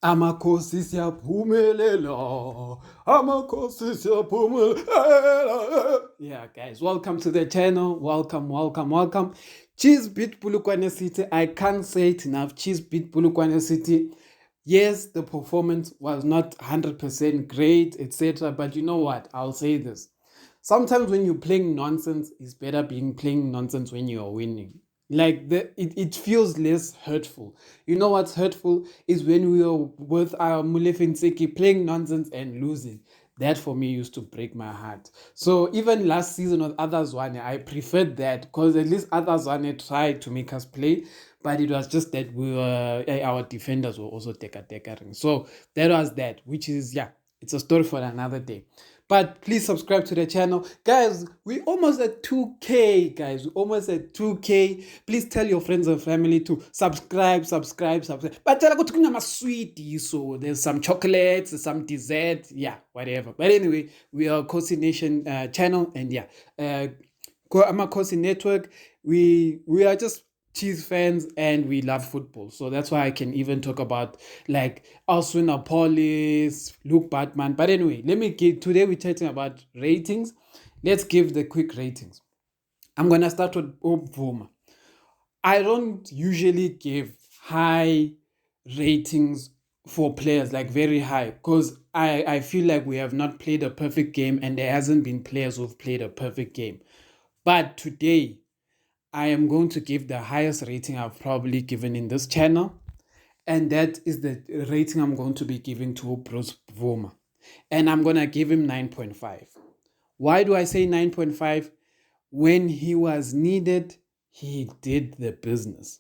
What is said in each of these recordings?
Amakhosi siyaphumelela. Amakhosi siyaphumelela. Yeah, guys, welcome to the channel. Welcome. Cheese beat Polokwane City. I can't say it enough. Cheese beat Polokwane City. Yes, the performance was not 100% great, etc. But you know what? I'll say this. Sometimes when you're playing nonsense, it's better being playing nonsense when you are winning. Like it feels less hurtful. You know what's hurtful is when we were with our Mulefinseki playing nonsense and losing. That for me used to break my heart. So even last season with Others-Zwane, I preferred that because at least Others-Zwane tried to make us play, but it was just that we were our defenders were also tekering. So that was that, which is it's a story for another day. But please subscribe to the channel. Guys, we almost at 2K, guys. We almost at 2K. Please tell your friends and family to subscribe. But tell us sweetie, so there's some chocolates, some dessert, whatever. But anyway, we are Kosi Nation channel, and Amakhosi Network. We are just cheese fans and we love football, so that's why I can even talk about like Oswin Police, Luke Batman. But anyway, today we're chatting about ratings. Let's give the quick ratings. I'm gonna start with Obvuma. I don't usually give high ratings for players, like very high, because I feel like we have not played a perfect game and there hasn't been players who've played a perfect game. But today I am going to give the highest rating I've probably given in this channel, and that is the rating I'm going to be giving to Bruce Vuma. And I'm going to give him 9.5. Why do I say 9.5? When he was needed, he did the business.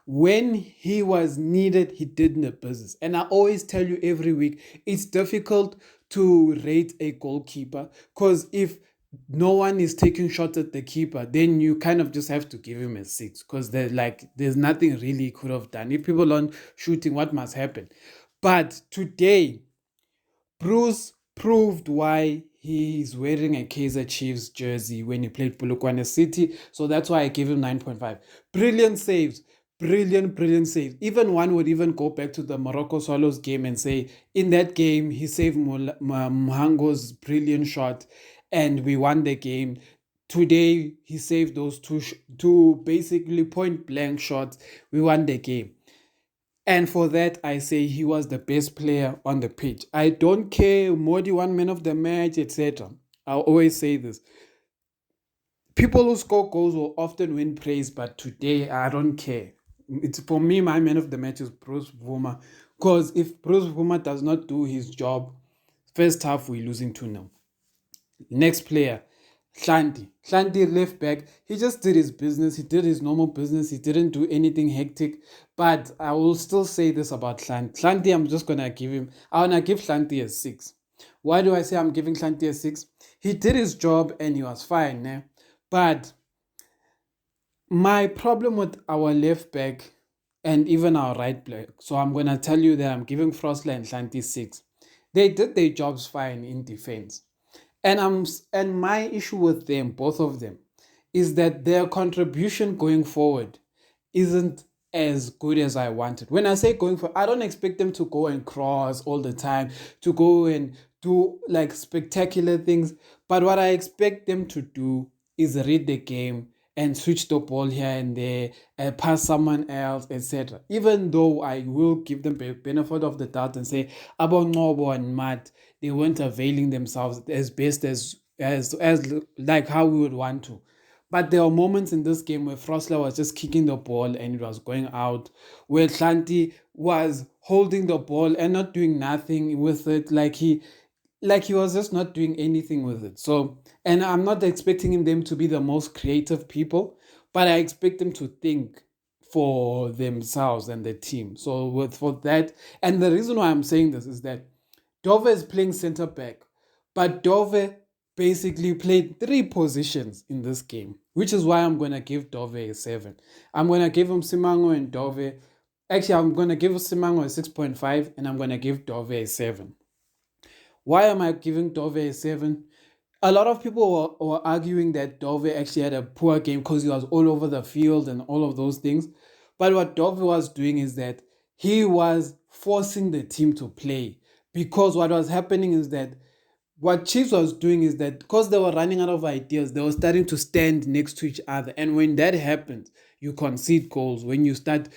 When he was needed, he did the business. And I always tell you every week, it's difficult to rate a goalkeeper because if no one is taking shots at the keeper, then you kind of just have to give him a 6 because there's nothing really he could have done. If people aren't shooting, what must happen? But today, Bruce proved why he is wearing a Kaizer Chiefs jersey when he played Polokwane City. So that's why I gave him 9.5. Brilliant saves. Brilliant saves. Even one would even go back to the Morocco Swallows game and say, in that game, he saved Muhango's brilliant shot and we won the game. Today, he saved those two basically point blank shots. We won the game. And for that, I say he was the best player on the pitch. I don't care, Modi won man of the match, etc. I'll always say this. People who score goals will often win praise, but today I don't care. It's for me, my man of the match is Bruce Vuma. Because if Bruce Vuma does not do his job, first half we're losing 2-0. Next player, Hlanti. Hlanti left back. He just did his business. He did his normal business. He didn't do anything hectic. But I will still say this about Hlanti. Hlanti, I'm just going to give him, I want to give Hlanti a 6. Why do I say I'm giving Hlanti a 6? He did his job and he was fine. But my problem with our left back and even our right back, so I'm going to tell you that I'm giving Frostler and Hlanti 6. They did their jobs fine in defense. And my issue with them, both of them, is that their contribution going forward isn't as good as I wanted. When I say going forward, I don't expect them to go and cross all the time, to go and do like spectacular things. But what I expect them to do is read the game and switch the ball here and there, pass someone else, etc. Even though I will give them the benefit of the doubt and say, Abongobo and Matt, they weren't availing themselves as best as like how we would want to. But there were moments in this game where Frostler was just kicking the ball and it was going out, where Hlanti was holding the ball and not doing nothing with it, like he was just not doing anything with it. So, and I'm not expecting them to be the most creative people, but I expect them to think for themselves and the team. So for that, and the reason why I'm saying this is that Dove is playing center back, but Dove basically played 3 positions in this game, which is why I'm going to give Dove a 7. I'm going to give him Simango and Dove. Actually, I'm going to give Simango a 6.5 and I'm going to give Dove a 7. Why am I giving Dove a 7? A lot of people were arguing that Dove actually had a poor game because he was all over the field and all of those things. But what Dove was doing is that he was forcing the team to play. Because what was happening is that what Chiefs was doing is that because they were running out of ideas, they were starting to stand next to each other. And when that happens, you concede goals when you start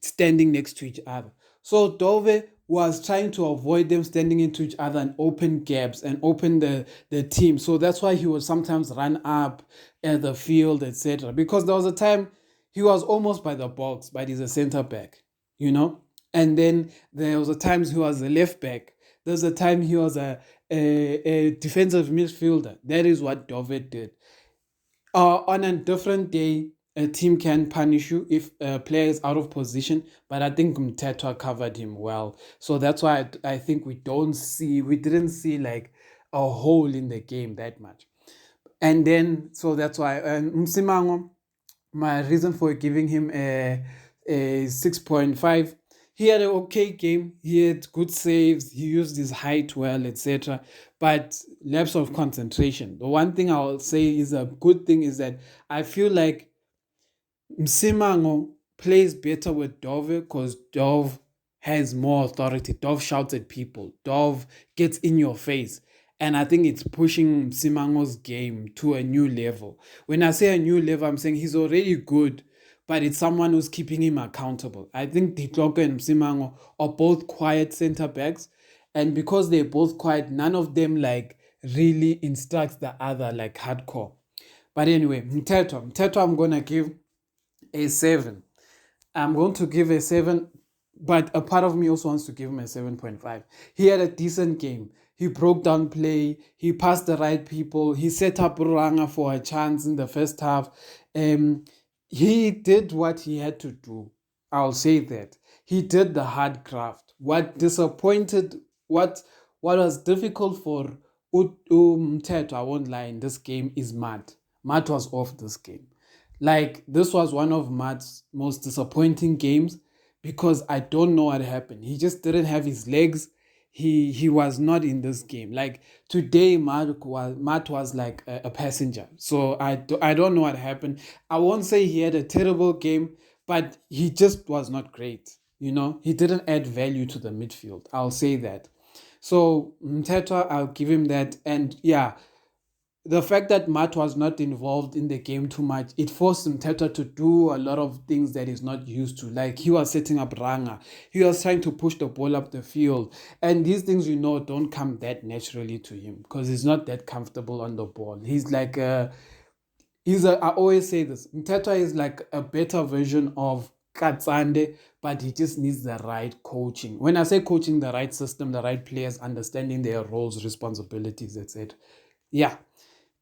standing next to each other. So Dove was trying to avoid them standing into each other and open gaps and open the team. So that's why he would sometimes run up at the field, etc. Because there was a time he was almost by the box, but he's a center back, you know? And then there was a times he was a left back. There's a time he was a defensive midfielder. That is what Dove did. On a different day, a team can punish you if a player is out of position, but I think Mtetwa covered him well. So that's why I think we didn't see like a hole in the game that much. And then, so that's why Msimango, my reason for giving him a 6.5, he had an okay game. He had good saves. He used his height well, etc. But lapse of concentration. The one thing I'll say is a good thing is that I feel like Msimango plays better with Dove because Dove has more authority. Dove shouts at people. Dove gets in your face. And I think it's pushing Msimango's game to a new level. When I say a new level, I'm saying he's already good, but it's someone who's keeping him accountable. I think Ditloko and Msimango are both quiet center backs. And because they're both quiet, none of them like really instructs the other like hardcore. But anyway, Mteto, I'm going to give a 7. I'm going to give a 7, but a part of me also wants to give him a 7.5. He had a decent game. He broke down play. He passed the right people. He set up Ranga for a chance in the first half. He did what he had to do. I'll say that. He did the hard craft. What was difficult for Mteto, I won't lie, in this game is Matt. Matt was off this game. Like, this was one of Matt's most disappointing games because I don't know what happened. He just didn't have his legs. He was not in this game. Like, today, Matt was like a passenger. So I don't know what happened. I won't say he had a terrible game, but he just was not great. You know, he didn't add value to the midfield. I'll say that. So Mteta, I'll give him that. And yeah, the fact that Matt was not involved in the game too much, it forced Mteta to do a lot of things that he's not used to. Like, he was setting up Ranga. He was trying to push the ball up the field. And these things, don't come that naturally to him because he's not that comfortable on the ball. He's like I always say this, Mteta is like a better version of Katsande, but he just needs the right coaching. When I say coaching, the right system, the right players, understanding their roles, responsibilities, etc. Yeah.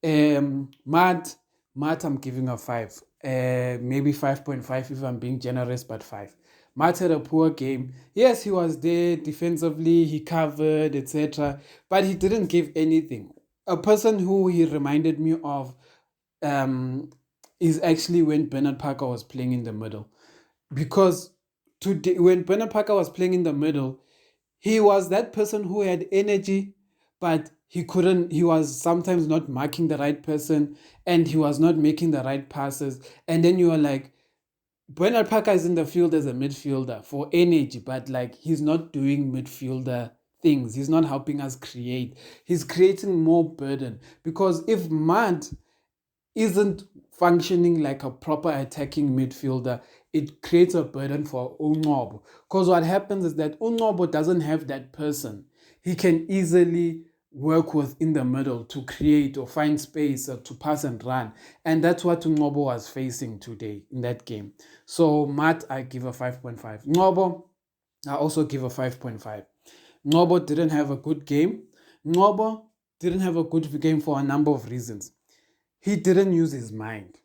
Matt, I'm giving a 5. Maybe 5.5 if I'm being generous, but 5. Matt had a poor game. Yes, he was there defensively, he covered, etc. But he didn't give anything. A person who he reminded me of is actually when Bernard Parker was playing in the middle. Because today, when Bernard Parker was playing in the middle, he was that person who had energy, but he was sometimes not marking the right person and he was not making the right passes. And then you are like, Bernard Parker is in the field as a midfielder for energy, but like he's not doing midfielder things. He's not helping us create. He's creating more burden because if Matt isn't functioning like a proper attacking midfielder, it creates a burden for Ungobo. Because what happens is that Ungobo doesn't have that person he can easily work with in the middle to create or find space or to pass and run. And that's what Ungobo was facing today in that game. So Matt, I give a 5.5. Ngobo, I also give a 5.5. Ngobo didn't have a good game. Ngobo didn't have a good game for a number of reasons. He didn't use his mind.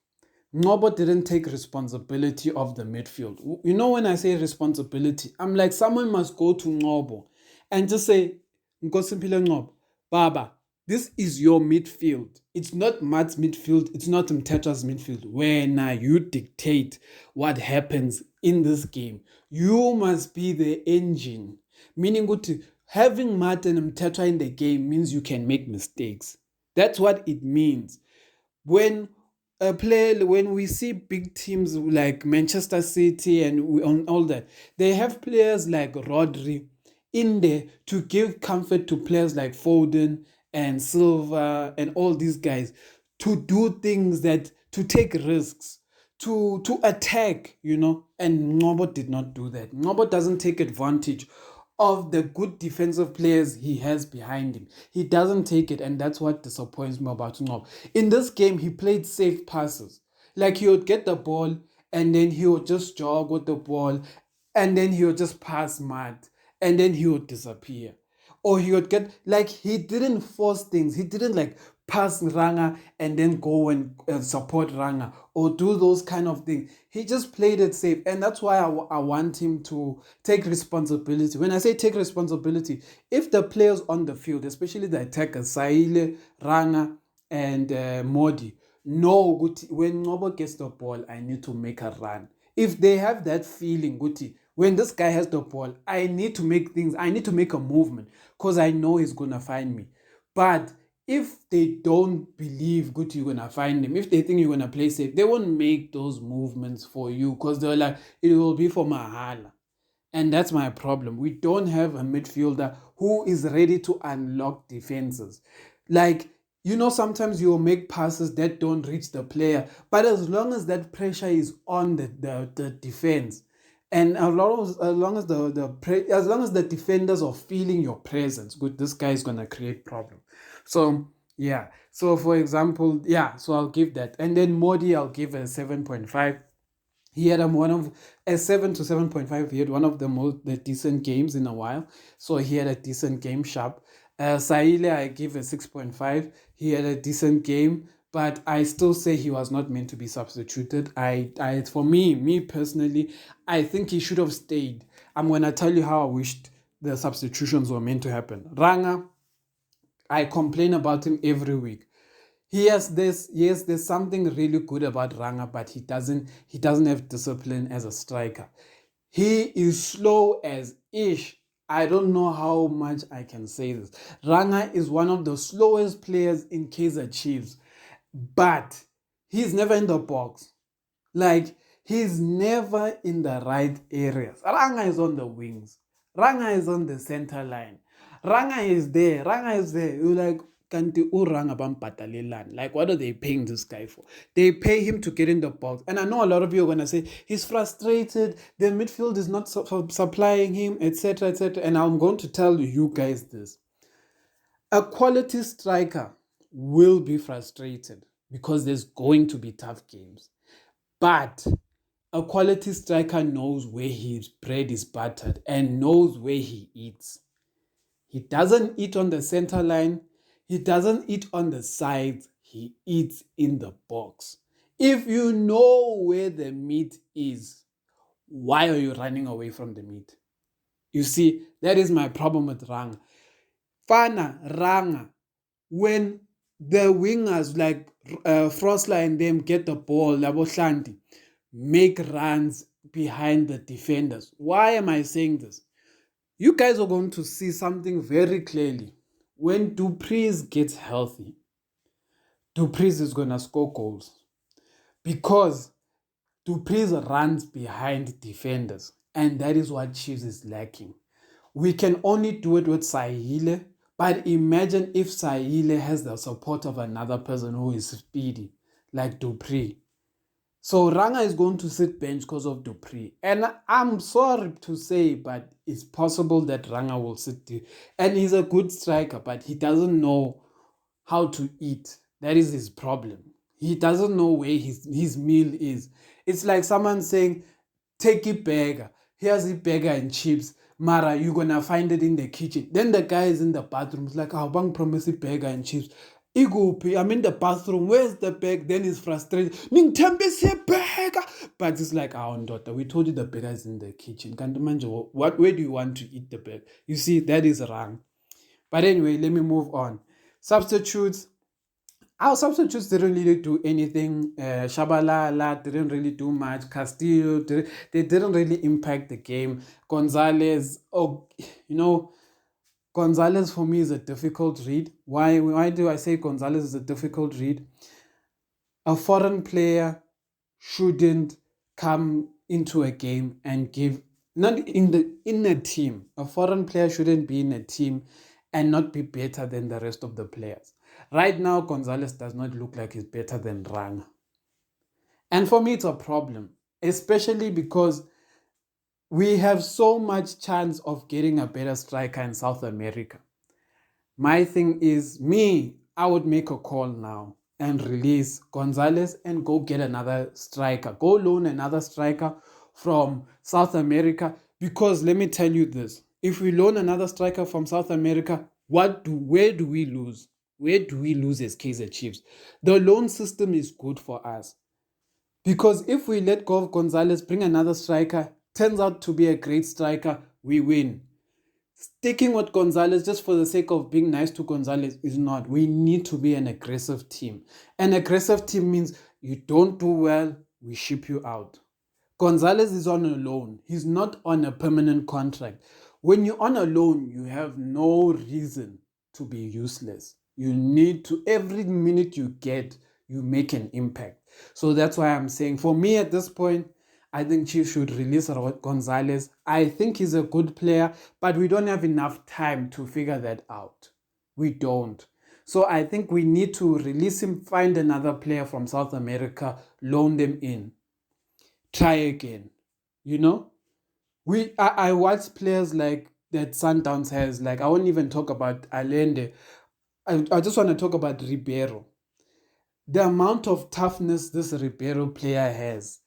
Ngobo didn't take responsibility of the midfield. When I say responsibility, I'm like, someone must go to Ngobo and just say, Nkosimpile Ngobo, Baba, this is your midfield. It's not Matt's midfield. It's not Mteta's midfield. Where now you dictate what happens in this game. You must be the engine. Meaning, having Matt and Mteta in the game means you can make mistakes. That's what it means. When play when we see big teams like Manchester City and on all that, they have players like Rodri in there to give comfort to players like Foden and Silva and all these guys to do things that to take risks to attack, and Ngobo did not do that. Ngobo doesn't take advantage of the good defensive players he has behind him. He doesn't take it, and that's what disappoints me about Ngobo. In this game, he played safe passes. Like he would get the ball and then he would just jog with the ball and then he would just pass mad and then he would disappear. Or he would get, like, he didn't force things. He didn't like pass Ranga and then go and support Ranga or do those kind of things. He just played it safe. And that's why I want him to take responsibility. When I say take responsibility, if the players on the field, especially the attackers, Saile, Ranga, and Modi, know Guti, when Ngobo gets the ball, I need to make a run. If they have that feeling, Guti, when this guy has the ball, I need to make things, I need to make a movement because I know he's going to find me. But if they don't believe Guti, you're going to find him, if they think you're going to play safe, they won't make those movements for you because they're like, it will be for Mahala. And that's my problem. We don't have a midfielder who is ready to unlock defenses. Like, sometimes you'll make passes that don't reach the player, but as long as that pressure is on the defense, and as long as the defenders are feeling your presence, good, this guy is gonna create problem. So yeah. So for example, yeah. So I'll give that, and then Modi, I'll give a 7.5. He had one of a 7 to 7.5. He had one of the decent games in a while. So he had a decent game, sharp. Saile, I give a 6.5. He had a decent game, but I still say he was not meant to be substituted. For me personally, I think he should have stayed. I'm gonna tell you how I wished the substitutions were meant to happen. Ranga, I complain about him every week. There's something really good about Ranga, but he doesn't have discipline as a striker. He is slow as ish. I don't know how much I can say this. Ranga is one of the slowest players in Kaizer Chiefs, but he's never in the box. Like, he's never in the right areas. Ranga is on the wings. Ranga is on the center line. Ranga is there. Ranga is there. You're like, Kanti Uranga Bampatalelan. Like, what are they paying this guy for? They pay him to get in the box. And I know a lot of you are gonna say he's frustrated, the midfield is not supplying him, etc. etc. And I'm going to tell you guys this. A quality striker will be frustrated because there's going to be tough games. But a quality striker knows where his bread is buttered and knows where he eats. He doesn't eat on the center line. He doesn't eat on the sides. He eats in the box. If you know where the meat is, why are you running away from the meat? You see, that is my problem with Ranga. Fana, Ranga, when the wingers like Frosler and them get the ball, Labo Shanti, make runs behind the defenders. Why am I saying this? You guys are going to see something very clearly. When Dupreez gets healthy, Dupreez is going to score goals because Dupreez runs behind defenders, and that is what Chiefs is lacking. We can only do it with Sahile, but imagine if Sahile has the support of another person who is speedy, like Dupreez. So Ranga is going to sit bench because of Dupreez. And I'm sorry to say, but it's possible that Ranga will sit there. And he's a good striker, but he doesn't know how to eat. That is his problem. He doesn't know where his meal is. It's like someone saying, take a burger. Here's a burger and chips. Mara, you're going to find it in the kitchen. Then the guy is in the bathroom. It's like, oh, bang promise burger and chips. I'm in the bathroom. Where's the bag? Then he's frustrated. But it's like, oh, daughter, we told you the burger is in the kitchen. Can't imagine where do you want to eat the burger? You see, that is wrong. But anyway, let me move on. Substitutes. Our substitutes didn't really do anything. Shabalala didn't really do much. Castillo, they didn't really impact the game. Gonzalez, Gonzalez for me is a difficult read. Why do I say Gonzalez is a difficult read? A foreign player shouldn't come into a game and give, not in a team. A foreign player shouldn't be in a team and not be better than the rest of the players. Right now, Gonzalez does not look like he's better than Ranga. And for me, it's a problem, especially because we have so much chance of getting a better striker in South America. My thing is, I would make a call now and release Gonzalez and go get another striker. Go loan another striker from South America. Because let me tell you this, if we loan another striker from South America, where do we lose? Where do we lose as Kaizer Chiefs? The loan system is good for us. Because if we let go of Gonzalez, bring another striker, turns out to be a great striker, we win. Sticking with Gonzalez just for the sake of being nice to Gonzalez is not. We need to be an aggressive team. An aggressive team means you don't do well, we ship you out. Gonzalez is on a loan. He's not on a permanent contract. When you're on a loan, you have no reason to be useless. You need to, every minute you get, you make an impact. So that's why I'm saying, for me at this point, I think Chiefs should release Gonzalez. I think he's a good player, but we don't have enough time to figure that out. We don't. So I think we need to release him, find another player from South America, loan them in. Try again. You know? I watch players like that Sundowns has, like I won't even talk about Allende. I just want to talk about Ribeiro. The amount of toughness this Ribeiro player has,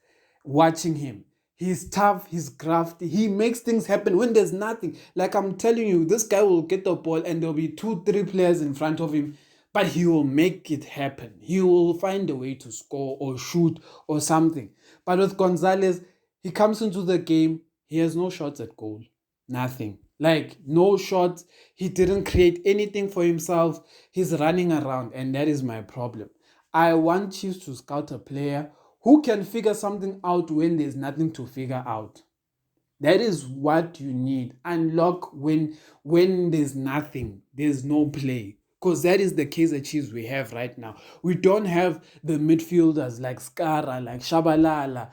watching him. He's tough, he's crafty, he makes things happen when there's nothing. Like I'm telling you, this guy will get the ball and there'll be 2-3 players in front of him, but he will make it happen. He will find a way to score or shoot or something. But with Gonzalez, he comes into the game, he has no shots at goal. Nothing. Like, no shots. He didn't create anything for himself. He's running around, and that is my problem. I want Chiefs to scout a player who can figure something out when there's nothing to figure out. That is what you need. Unlock when there's nothing, there's no play. Because that is the Kaizer Chiefs we have right now. We don't have the midfielders like Skara, like Shabalala,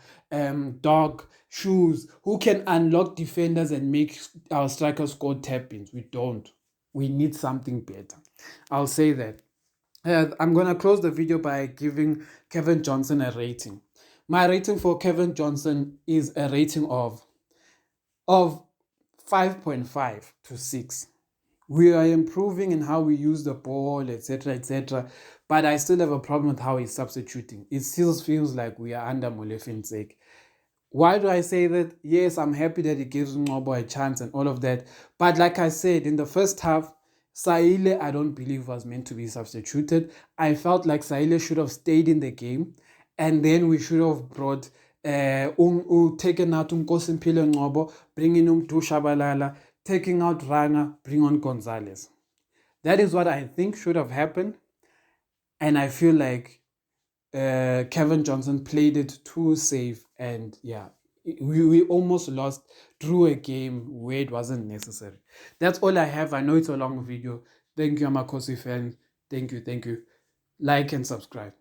Dog, Shoes, who can unlock defenders and make our strikers score tap-ins. We don't. We need something better. I'll say that. I'm going to close the video by giving Kevin Johnson a rating. My rating for Kevin Johnson is a rating of 5.5 to 6. We are improving in how we use the ball, etc., etc. But I still have a problem with how he's substituting. It still feels like we are under Molefin's sake. Why do I say that? Yes, I'm happy that he gives Ngobo a chance and all of that. But like I said, in the first half, Saile, I don't believe was meant to be substituted. I felt like Saile should have stayed in the game. And then we should have brought, taken out Nkosimpilo Ngobo, bringing Du Shabalala, taking out Rana, bring on Gonzalez. That is what I think should have happened. And I feel like Kevin Johnson played it too safe, and yeah, we almost lost through a game where it wasn't necessary. That's all I have. I know it's a long video. Thank you, Amakhosi fans. Thank you. Like and subscribe.